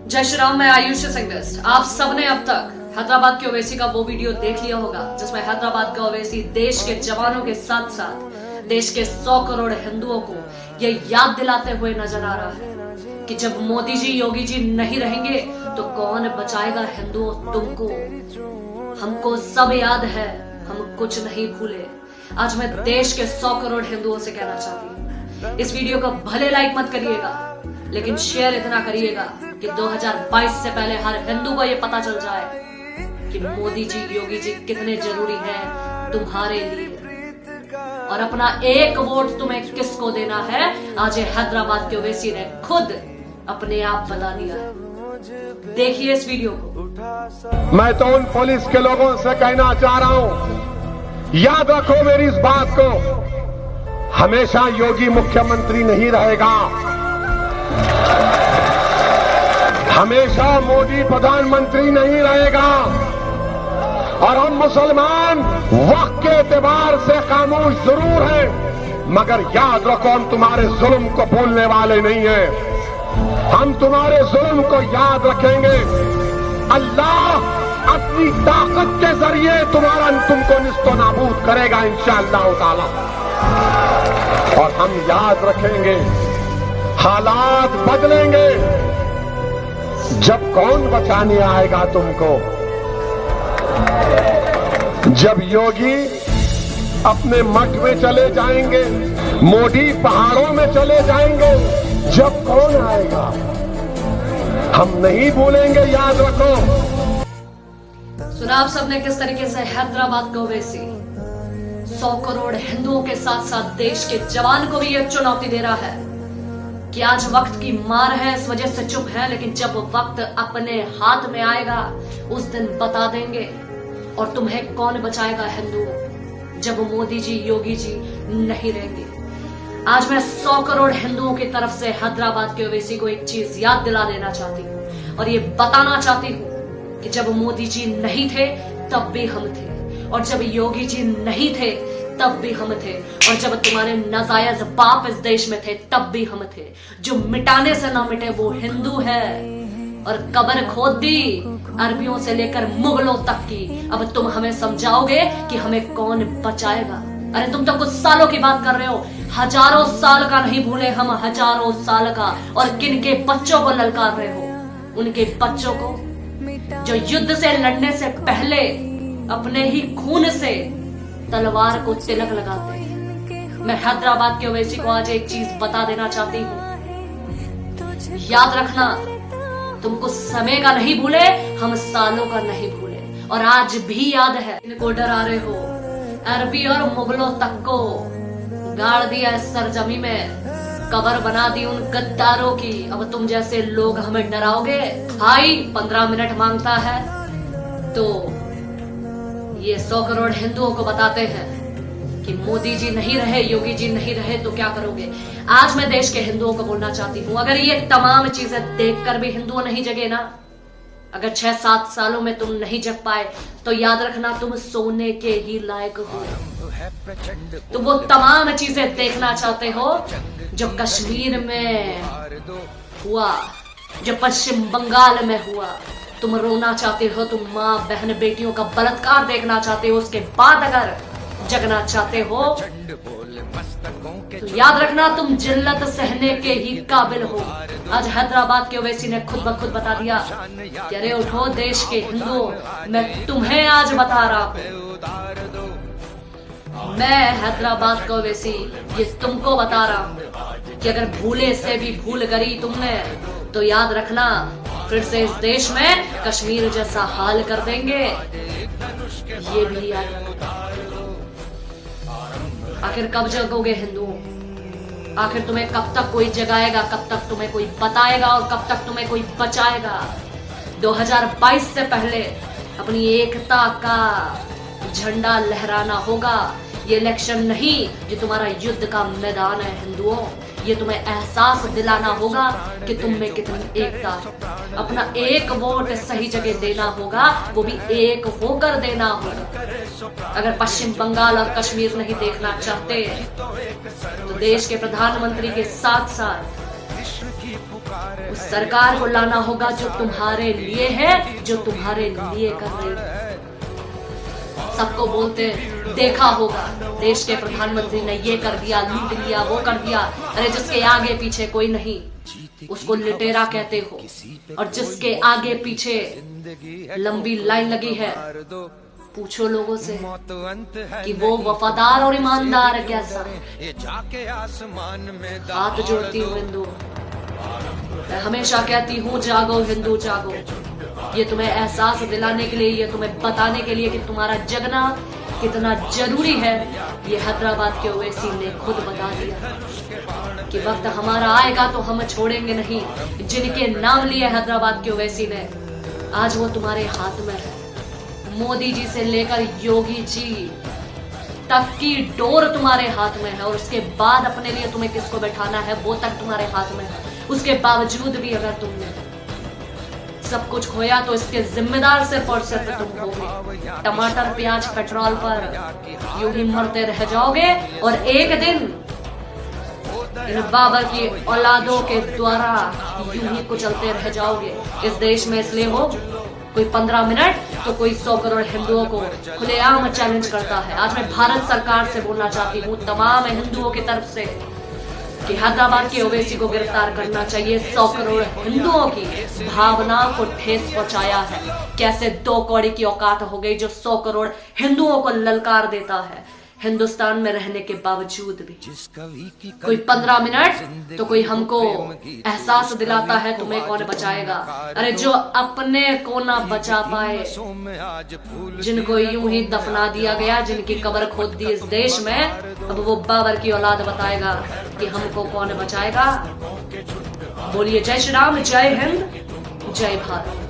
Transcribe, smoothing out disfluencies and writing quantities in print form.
जय श्री राम। मैं आयुष सिंह। आप सबने अब तक हैदराबाद के ओवैसी का वो वीडियो देख लिया होगा जिसमें हैदराबाद का ओवैसी देश के जवानों के साथ साथ देश के 100 करोड़ हिंदुओं को ये याद दिलाते हुए नजर आ रहा है कि जब मोदी जी योगी जी नहीं रहेंगे तो कौन बचाएगा हिंदुओं तुमको। हमको सब याद है, हम कुछ नहीं भूले। आज मैं देश के 100 करोड़ हिंदुओं से कहना चाहती हूँ, इस वीडियो को भले लाइक मत करिएगा लेकिन शेयर इतना करिएगा कि 2022 से पहले हर हिंदू को ये पता चल जाए कि मोदी जी योगी जी कितने जरूरी हैं तुम्हारे लिए। और अपना एक वोट तुम्हें किसको देना है, आज ये हैदराबाद के ओवैसी ने खुद अपने आप बता दिया है। देखिए इस वीडियो को। मैं तो उन पुलिस के लोगों से कहना चाह रहा हूं, याद रखो मेरी इस बात को, हमेशा योगी मुख्यमंत्री नहीं रहेगा, हमेशा मोदी प्रधानमंत्री नहीं रहेगा। और हम मुसलमान वक्त के एतबार से खामोश जरूर हैं, मगर याद रखो हम तुम्हारे जुल्म को भूलने वाले नहीं हैं। हम तुम्हारे जुल्म को याद रखेंगे। अल्लाह अपनी ताकत के जरिए तुमको निस्तो नाबूद करेगा इंशाअल्लाह ताला। और हम याद रखेंगे, हालात बदलेंगे। जब कौन बचाने आएगा तुमको? जब योगी अपने मठ में चले जाएंगे, मोदी पहाड़ों में चले जाएंगे, जब कौन आएगा? हम नहीं भूलेंगे, याद रखो। सुना आप सबने किस तरीके से हैदराबाद का ओवैसी 100 करोड़ हिंदुओं के साथ साथ देश के जवान को भी यह चुनौती दे रहा है कि आज वक्त की मार है, इस वजह से चुप है, लेकिन जब वक्त अपने हाथ में आएगा उस दिन बता देंगे। और तुम्हें कौन बचाएगा हिंदुओं जब मोदी जी योगी जी नहीं रहेंगे। आज मैं 100 करोड़ हिंदुओं की तरफ से हैदराबाद के ओवैसी को एक चीज याद दिला देना चाहती हूँ और ये बताना चाहती हूँ कि जब मोदी जी नहीं थे तब भी हम थे, और जब योगी जी नहीं थे तब भी हम थे, और जब तुम्हारे नाजायज बाप इस देश में थे तब भी हम थे। जो मिटाने से ना मिटे वो हिंदू है। और कब्र खोद दी अरबियों से लेकर मुगलों तक की, अब तुम हमें समझाओगे कि हमें कौन बचाएगा। अरे तुम तो कुछ सालों की बात कर रहे हो, हजारों साल का नहीं भूले हम, हजारों साल का। और किन के बच्चों को ललकार रहे हो? उनके बच्चों को जो युद्ध से लड़ने से पहले अपने ही खून से तलवार को तिलक लगाते हैं। मैं हैदराबाद के ओवैसी को आज एक चीज बता देना चाहती हूँ, याद रखना, तुमको समय का नहीं भूले, हम सालों का नहीं भूले। और आज भी याद है, इनको डरा रहे हो, अरबी और मुगलों तक को गाड़ दिया इस सरजमी में, कब्र बना दी उन गद्दारों की। अब तुम जैसे लोग हमें डराओगे? भाई 15 मिनट मांगता है तो ये 100 करोड़ हिंदुओं को बताते हैं कि मोदी जी नहीं रहे, योगी जी नहीं रहे तो क्या करोगे। आज मैं देश के हिंदुओं को बोलना चाहती हूँ, अगर ये तमाम चीजें देखकर भी हिंदुओं नहीं जगे ना, अगर 6-7 सालों में तुम नहीं जग पाए तो याद रखना तुम सोने के ही लायक हो। तुम वो तमाम चीजें देखना चाहते हो जो कश्मीर में हुआ, जो पश्चिम बंगाल में हुआ। तुम रोना चाहते हो, तुम माँ बहन बेटियों का बलात्कार देखना चाहते हो, उसके बाद अगर जगना चाहते हो तो याद रखना तुम जिल्लत सहने के ही काबिल हो। आज हैदराबाद के ओवैसी ने खुद ब खुद बता दिया कि अरे उठो देश के हिंदुओं, मैं तुम्हें आज बता रहा हूं, मैं हैदराबाद का ओवैसी ये तुमको बता रहा हूं कि अगर भूले से भी भूल करी तुमने तो याद रखना फिर से इस देश में कश्मीर जैसा हाल कर देंगे। ये भी याद रखना। आखिर कब जगोगे हिंदुओं? आखिर तुम्हें कब तक कोई जगाएगा, कब तक तुम्हें कोई बताएगा और कब तक तुम्हें कोई बचाएगा? 2022 से पहले अपनी एकता का झंडा लहराना होगा। ये इलेक्शन नहीं जो तुम्हारा युद्ध का मैदान है हिंदुओं, ये तुम्हें एहसास दिलाना होगा कि तुम में कितनी एकता है। अपना एक वोट सही जगह देना होगा, वो भी एक होकर देना होगा। अगर पश्चिम बंगाल और कश्मीर नहीं देखना चाहते तो देश के प्रधानमंत्री के साथ साथ उस सरकार को लाना होगा जो तुम्हारे लिए है, जो तुम्हारे लिए कर रही है। सबको बोलते देखा होगा देश के प्रधानमंत्री ने ये कर दिया, लूट लिया, वो कर दिया। अरे जिसके आगे पीछे कोई नहीं उसको लुटेरा कहते हो, और जिसके आगे पीछे लंबी लाइन लगी है पूछो लोगों से कि वो वफादार और ईमानदार है कैसा। हाथ जोड़ती हूँ हिंदू, मैं हमेशा कहती हूँ जागो हिंदू जागो। ये तुम्हें एहसास दिलाने के लिए, ये तुम्हें बताने के लिए कि तुम्हारा जगना कितना जरूरी है, ये हैदराबाद के ओवैसी ने खुद बता दिया कि वक्त हमारा आएगा तो हम छोड़ेंगे नहीं। जिनके नाम लिए हैदराबाद के ओवैसी ने, आज वो तुम्हारे हाथ में है। मोदी जी से लेकर योगी जी तक की डोर तुम्हारे हाथ में है, और उसके बाद अपने लिए तुम्हें किसको बैठाना है वो तक तुम्हारे हाथ में है। उसके बावजूद भी अगर तुमने सब कुछ खोया तो इसके जिम्मेदार सिर्फ और सिर्फ तुम होगे। टमाटर प्याज पेट्रोल पर यूं ही मरते रह जाओगे, और एक दिन इन बाबर की औलादों के द्वारा यूं ही कुचलते रह जाओगे इस देश में। इसलिए हो कोई 15 मिनट तो कोई 100 करोड़ हिंदुओं को खुलेआम चैलेंज करता है। आज मैं भारत सरकार से बोलना चाहती हूँ तमाम हिंदुओं की तरफ से कि हैदराबाद के ओवैसी को गिरफ्तार करना चाहिए। 100 करोड़ हिंदुओं की भावना को ठेस पहुंचाया है। कैसे 2 कौड़ी की औकात हो गई जो 100 करोड़ हिंदुओं को ललकार देता है हिंदुस्तान में रहने के बावजूद भी। कोई 15 मिनट तो कोई हमको एहसास दिलाता है तुम्हें कौन बचाएगा। अरे जो अपने को ना बचा पाए, जिनको यूं ही दफना दिया गया, जिनकी कब्र खोद दी इस देश में, अब वो बाबर की औलाद बताएगा कि हमको कौन बचाएगा। बोलिए जय श्री राम, जय हिंद, जय भारत।